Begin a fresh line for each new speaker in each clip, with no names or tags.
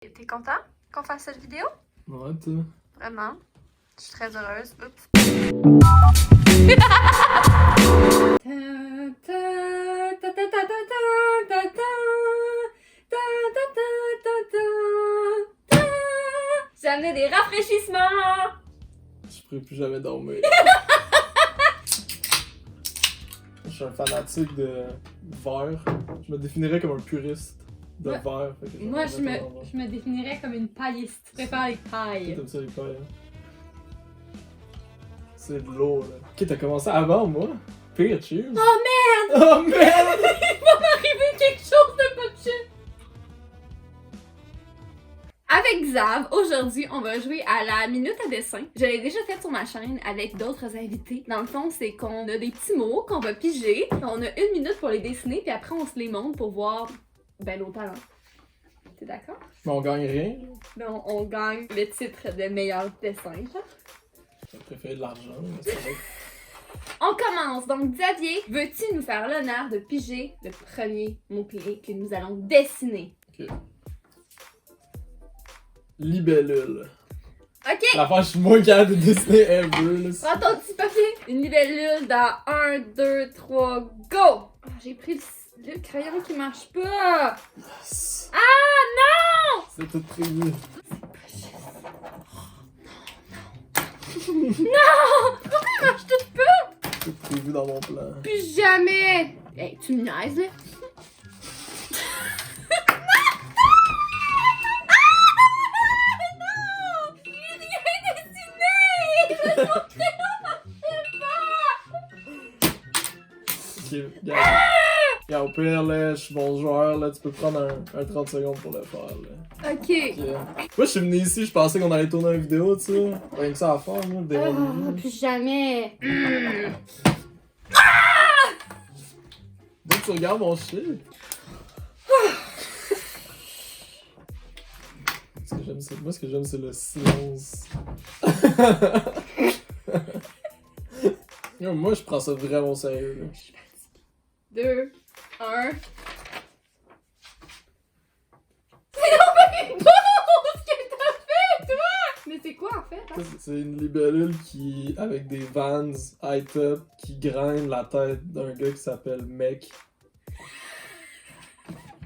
T'es content qu'on fasse cette vidéo?
Ouais, toi.
Vraiment? Je suis très heureuse. Oups. J'amenais des rafraîchissements!
Je pourrais plus jamais dormir. Je suis un fanatique de verre. Je me définirais comme un puriste de verre. Fait que
Moi, je me définirais comme une pailliste. Je préfère les pailles.
T'aimes ça les pailles, hein? C'est de l'eau, là. Ok, t'as commencé avant moi? Pire, cheers!
Oh merde!
Oh merde!
Il va m'arriver quelque chose de pas chill.
Avec Xav, aujourd'hui, on va jouer à la minute à dessin. Je l'ai déjà fait sur ma chaîne avec d'autres invités. Dans le fond, c'est qu'on a des petits mots qu'on va piger. On a 1 minute pour les dessiner, puis après, on se les montre pour voir nos talents. T'es d'accord?
Mais on gagne rien.
Ben, on gagne le titre de meilleur dessin.
J'aurais préféré de l'argent, mais c'est vrai.
On commence! Donc, Xavier, veux-tu nous faire l'honneur de piger le premier mot-clé que nous allons dessiner?
Ok. Libellule.
Ok!
La fois, je suis moins capable de dessiner ever, là.
Prends ton petit papier! Une libellule dans 1, 2, 3, go! Ah, j'ai pris le crayon qui marche pas!
Yes.
Ah non!
C'est tout prévu.
Non! Pourquoi il marche tout pas?
Tout prévu dans mon plan.
Plus jamais! Hey, tu me niaises là?
Ok, regarde. Regarde, au pire, là, je suis bon joueur, là, tu peux prendre un 30 secondes pour le faire, là.
Ok.
Ok. Moi, je suis venu ici, je pensais qu'on allait tourner une vidéo, tu sais. Rien que ça à faire, moi, des
Ah, plus jamais.
Donc, tu regardes mon shit. Moi, ce que j'aime, c'est le silence. Yo, moi, je prends ça vraiment au sérieux, là.
2, 1. C'est vraiment beau ce que t'as fait, toi! Mais c'est quoi en fait? Hein?
Ça, c'est une libellule qui, avec des Vans high-top, qui graine la tête d'un gars qui s'appelle Mec.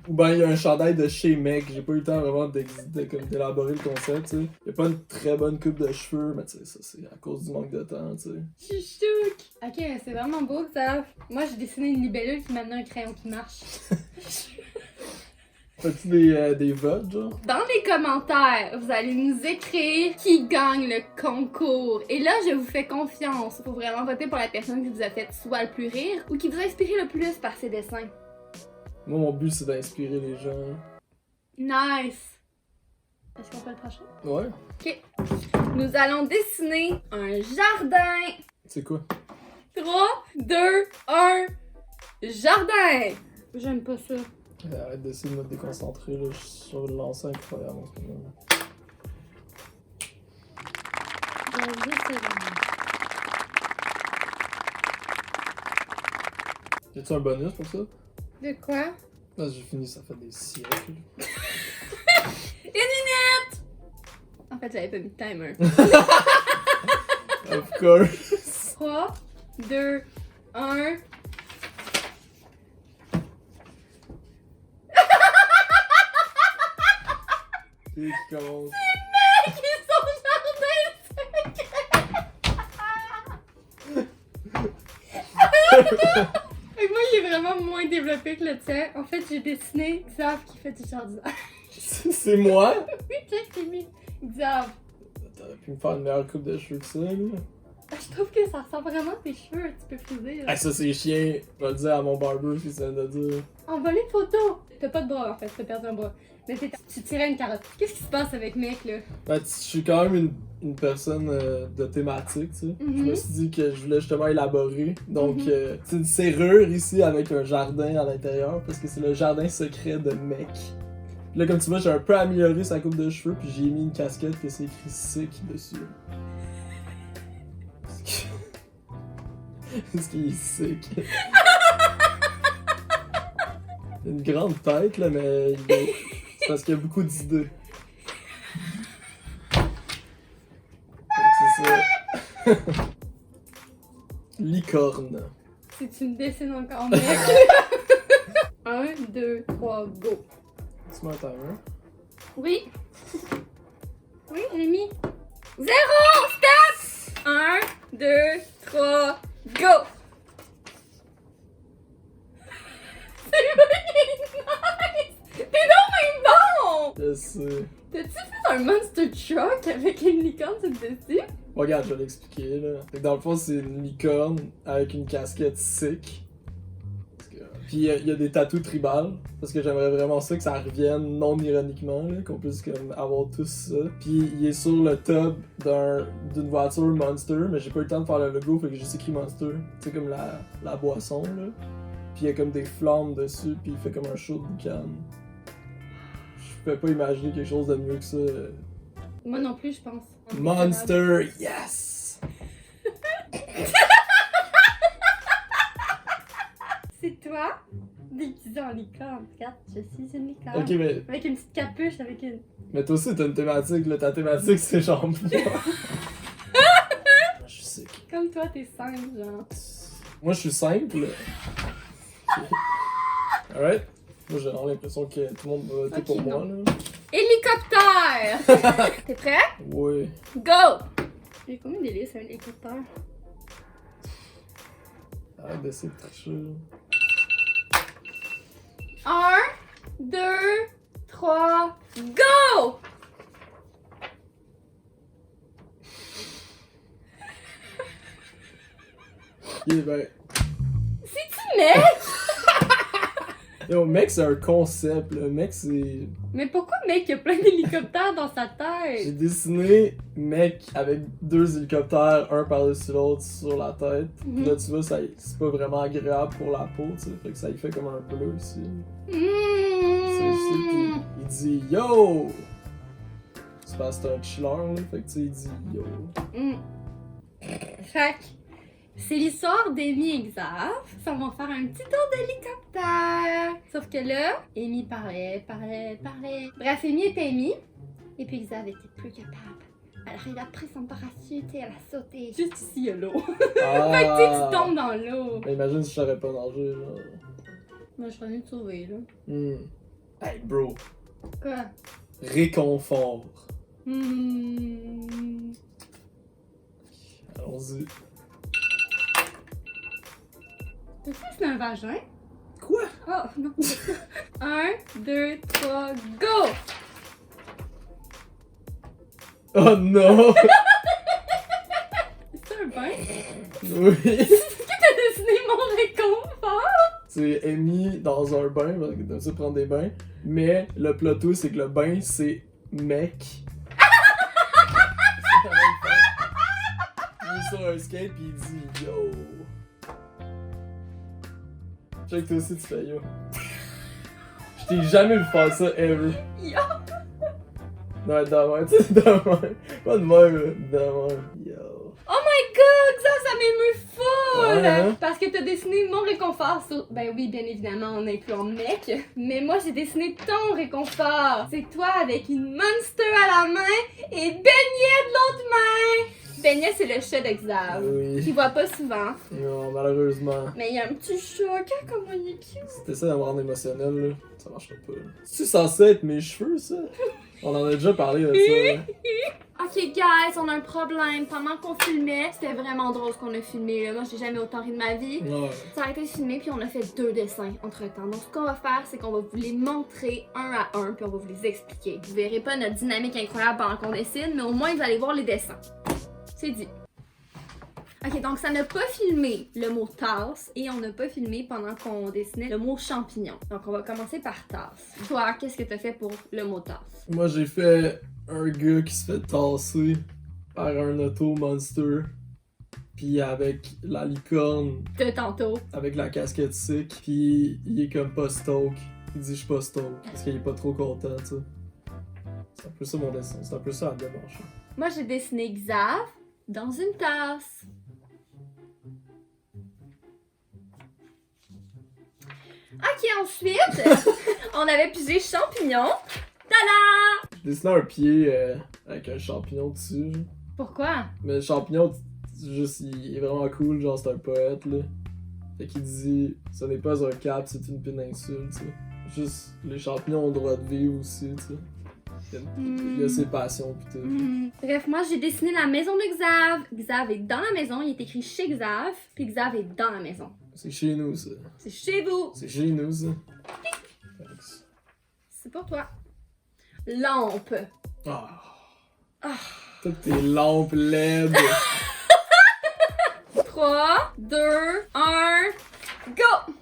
Ou ben, il y a un chandail de chez Mec. J'ai pas eu le temps vraiment d'élaborer le concept, tu sais. Il y a pas une très bonne coupe de cheveux, mais tu sais, ça, c'est à cause du manque de temps, tu sais.
Je suis chouque!
Ok, c'est vraiment beau ça. Moi, j'ai dessiné une libellule qui m'a amené un crayon qui marche.
Fais-tu des votes, genre?
Dans les commentaires, vous allez nous écrire qui gagne le concours. Et là, je vous fais confiance. Faut vraiment voter pour la personne qui vous a fait soit le plus rire ou qui vous a inspiré le plus par ses dessins.
Moi, mon but, c'est d'inspirer les gens.
Nice!
Est-ce qu'on fait le prochain?
Ouais?
Ok. Nous allons dessiner un jardin.
C'est quoi?
3, 2, 1. Jardin!
J'aime pas ça.
Arrête d'essayer de me déconcentrer, là. Je suis sur le lancer incroyable en ce moment. Y'a-tu un bonus pour ça?
De quoi?
Ah, j'ai fini, ça fait des siècles.
Une minute! En fait, j'avais pas mis de timer.
Of course.
3, 2, 1.
Qui commence?
Mec, son jardin
Et moi, il est vraiment moins développé que le tien. En fait, j'ai dessiné Xav qui fait du jardinage.
C'est moi?
Oui, check, j'ai mis Xav.
T'aurais pu me faire une meilleure coupe de cheveux que ça, là.
Je trouve que ça ressemble vraiment à tes cheveux un petit peu frisés. Là.
Ah, ça, c'est chiant. Je vais le dire à mon barber, ce qu'il vient de dire.
Envoie les photos! T'as pas de bras en fait, t'as perdu un bras. Mais tu tirais une carotte. Qu'est-ce qui se passe avec mec là?
Ben, je suis quand même une personne de thématique, tu sais. Je me
Mhm.
suis dit que je voulais justement élaborer. Donc, c'est une serrure ici avec un jardin à l'intérieur, parce que c'est le jardin secret de Mec. Puis là, comme tu vois, j'ai un peu amélioré sa coupe de cheveux, puis j'ai mis une casquette que c'est écrit sick dessus. Parce qu'il est sick. Il a une grande tête, là, mais c'est parce qu'il y a beaucoup d'idées. ça. Licorne.
Si tu me dessines encore, mec. 1, 2, 3, go.
Tu mets un timer?
Oui. Oui, j'ai mis.
0! Stop! 1, 2, 3, go! C'est nice! T'es donc même bon!
Je sais.
T'as-tu fait un monster truck avec une licorne sur le dessus?
Bon, regarde, je vais l'expliquer, là. Fait que dans le fond, c'est une licorne avec une casquette sick. Puis il y a des tatous tribales, parce que j'aimerais vraiment ça que ça revienne non ironiquement, là, qu'on puisse comme avoir tous ça. Puis il est sur le top d'une voiture Monster, mais j'ai pas eu le temps de faire le logo, fait que j'ai juste écrit Monster. Tu sais, comme la boisson, là. Puis il y a comme des flammes dessus, puis il fait comme un show de boucan. Je peux pas imaginer quelque chose de mieux que ça.
Moi non plus, je pense.
Monster, yes!
C'est toi, déguisé en licorne. Regarde, je suis une licorne.
Ok, mais
Avec une petite capuche, avec une...
Mais toi aussi, t'as une thématique, là. Ta thématique, c'est genre moi. Je suis sick.
Comme toi, t'es simple, genre.
Moi, je suis simple. Ok. Alright. Moi, j'ai vraiment l'impression que tout le monde va voter
Ok,
pour moi,
non.
là.
Hélicoptère! T'es prêt?
Ouais.
Go!
J'ai combien d'hélices à un hélicoptère?
Arrête d'essayer de tricher.
1, 2, 3, go!
Ok, ben.
C'est-tu mec?
Yo, mec, c'est un concept, là. Mec, c'est.
Mais pourquoi, mec, il y a plein d'hélicoptères dans sa
J'ai
tête?
dessiné mec avec 2 hélicoptères, un par-dessus l'autre sur la tête. Puis là, tu vois, c'est pas vraiment agréable pour la peau, tu sais. Fait que ça y fait comme un bleu ici. C'est ici, puis il dit yo! C'est parce que c'est un chiller, là. Fait que tu sais, il dit yo.
Fait que c'est l'histoire d'Amy et Xav. Ça va faire un petit tour d'hélicoptère. Sauf que là, Amy parlait. Bref, Amy était Amy. Et puis Xav était plus capable. Elle a pris son parachute et elle a sauté. Juste ici, il y a l'eau.
Ah!
Fait que tu sais, tu tombes dans l'eau.
Mais imagine si je savais pas nager, genre.
Moi, je serais venue te sauver, là.
Hey, bro.
Quoi?
Réconfort.
Hmm.
Allons-y.
Tu sais, c'est un vagin?
Quoi?
Oh, non. 1, 2, 3, go!
Oh non!
C'est un bain?
Oui!
T'as dessiné mon réconfort?
C'est Amy dans un bain, parce que t'aimes ça prendre des bains. Mais le plot twist, c'est que le bain, c'est mec. C'est la même chose. Il est sur un skate pis il dit yo. Je sais que toi aussi tu fais yo. Je t'ai jamais vu faire ça ever.
Yo!
Non, de même, tu sais, de même. Pas de même, de même. Yo.
Oh my god, ça m'émeut full!
Ouais, hein?
Parce que t'as dessiné mon réconfort sur... Ben oui, bien évidemment, en incluant mec. Mais moi, j'ai dessiné ton réconfort. C'est toi avec une monster à la main et Beignet de l'autre main. Beignet, c'est le chat de Xav.
Oui.
Qu'il voit pas souvent.
Non, malheureusement.
Mais il y a un petit chat, regarde comment il est cute.
Si t'essaies de me rendre émotionnel, là, ça marchera pas. C'est censé être mes cheveux, ça? On en a déjà parlé de ça.
Ok, guys, on a un problème. Pendant qu'on filmait, c'était vraiment drôle ce qu'on a filmé. Là. Moi, j'ai jamais autant ri de ma vie.
Ouais.
Ça a arrêté de filmer, puis on a fait 2 dessins entre temps. Donc, ce qu'on va faire, c'est qu'on va vous les montrer un à un, puis on va vous les expliquer. Vous verrez pas notre dynamique incroyable pendant qu'on dessine, mais au moins, vous allez voir les dessins. C'est dit. Ok, donc ça n'a pas filmé le mot tasse et on n'a pas filmé pendant qu'on dessinait le mot champignon. Donc on va commencer par tasse. Toi, qu'est-ce que t'as fait pour le mot tasse?
Moi, j'ai fait un gars qui se fait tasser par un auto monster. Puis avec la licorne,
De tantôt.
avec la casquette sick. Puis il est comme pas stoke. Il dit je suis pas stoke. Parce qu'il est pas trop content, tu sais. C'est un peu ça mon dessin. C'est un peu ça la démarche.
Moi, j'ai dessiné Xav dans une tasse. Ok, ensuite, on avait pigé champignon. Tada!
J'ai dessiné un pied avec un champignon dessus.
Pourquoi?
Mais le champignon, juste, il est vraiment cool, genre, c'est un poète, là. Fait qu'il dit, ce n'est pas un cap, c'est une péninsule, tu sais. Juste, les champignons ont le droit de vivre aussi, tu sais. Il y a ses passions, pis tout.
Bref, moi j'ai dessiné la maison de Xav. Xav est dans la maison, il est écrit chez Xav, puis Xav est dans la maison.
C'est chez nous, ça.
C'est chez vous.
C'est chez nous, ça. Thanks.
C'est pour toi. Lampe.
Ah.
Ah.
Toutes tes lampes LED.
3, 2, 1, go!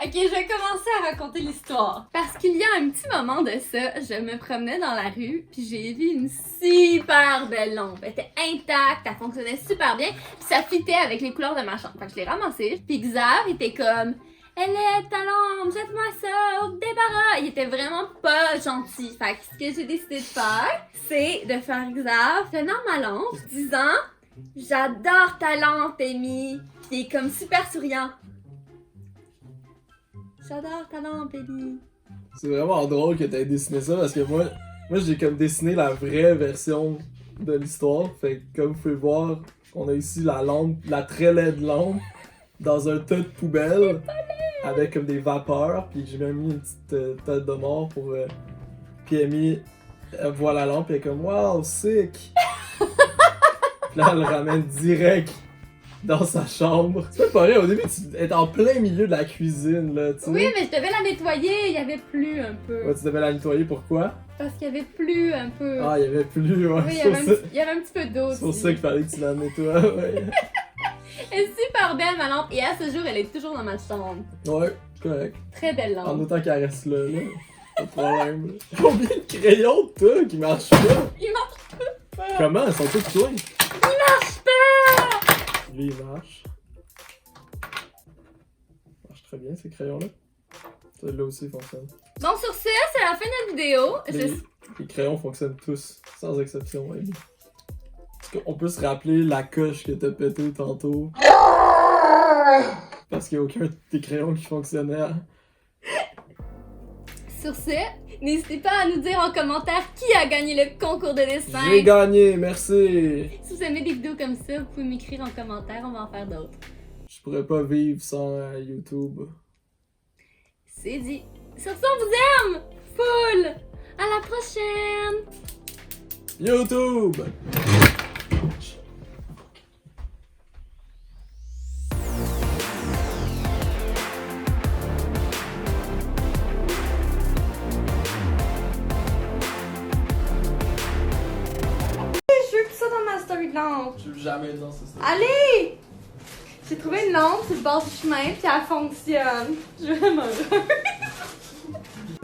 Ok, je vais commencer à raconter l'histoire. Parce qu'il y a un petit moment de ça, je me promenais dans la rue, puis j'ai vu une super belle lampe. Elle était intacte, elle fonctionnait super bien, puis ça fitait avec les couleurs de ma chambre. Fait que je l'ai ramassée, puis Xav était comme « Elle est ta lampe, jette-moi ça, au débarras! » Il était vraiment pas gentil. Fait que ce que j'ai décidé de faire, c'est de faire Xav tenant ma lampe, disant « J'adore ta lampe, Amy! » Puis il est comme super souriant. J'adore ta lampe, Amy.
C'est vraiment drôle que t'aies dessiné ça parce que moi j'ai comme dessiné la vraie version de l'histoire. Fait que comme vous pouvez voir, on a ici la lampe, la très laide lampe dans un tas de poubelle avec comme des vapeurs. Puis j'ai même mis une petite tête de mort pour. Puis Amy, elle voit la lampe et elle est comme wow, sick! Puis là elle le ramène direct dans sa chambre. C'est pas vrai, au début tu es en plein milieu de la cuisine là, tu sais.
Oui, mais je devais la nettoyer, il y avait plu un peu.
Ouais, tu devais la nettoyer, pourquoi?
Parce qu'il y avait plu un peu.
Ah, il y avait plus, ouais.
Oui, il y avait un petit peu d'eau.
C'est pour ça qu'il fallait que tu la nettoies, ouais.
Elle est super belle, ma lampe. Et à ce jour, elle est toujours dans ma chambre.
Ouais, correct.
Très belle
En
lampe.
autant qu'elle reste là, là. Pas de problème. Là. Combien de crayons t'as qui marchent pas?
Il marche pas.
Comment? Ils sont tous pleins.
Il marche pas.
Lui, il marche. Il marche très bien, ces crayons-là. Celui-là aussi fonctionne.
Donc, sur ce, c'est la fin de la vidéo.
Les crayons fonctionnent tous, sans exception, Amy. Est-ce qu'on peut se rappeler la coche que t'as pété tantôt? Parce qu'il n'y a aucun de tes crayons qui fonctionnait.
Sur ce, n'hésitez pas à nous dire en commentaire qui a gagné le concours de dessin.
J'ai gagné, merci!
Si vous aimez des vidéos comme ça, vous pouvez m'écrire en commentaire, on va en faire d'autres.
Je pourrais pas vivre sans YouTube.
C'est dit. Sur ce, on vous aime! Full! À la prochaine!
YouTube!
Je veux plus ça dans ma story de lampe.
Je veux jamais dans ce stade.
Allez! J'ai trouvé une lampe sur le bord du chemin, puis elle fonctionne. Je suis vraiment heureuse.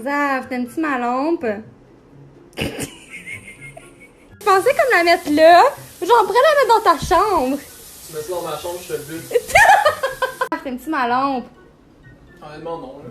Zav, t'aimes-tu ma lampe? Je pensais comme la mettre là. Genre, pourrais la mettre dans ta chambre.
Tu mets ça dans ma chambre, je te le bute.
Zav, t'aimes-tu ma lampe?
Honnêtement, non, là.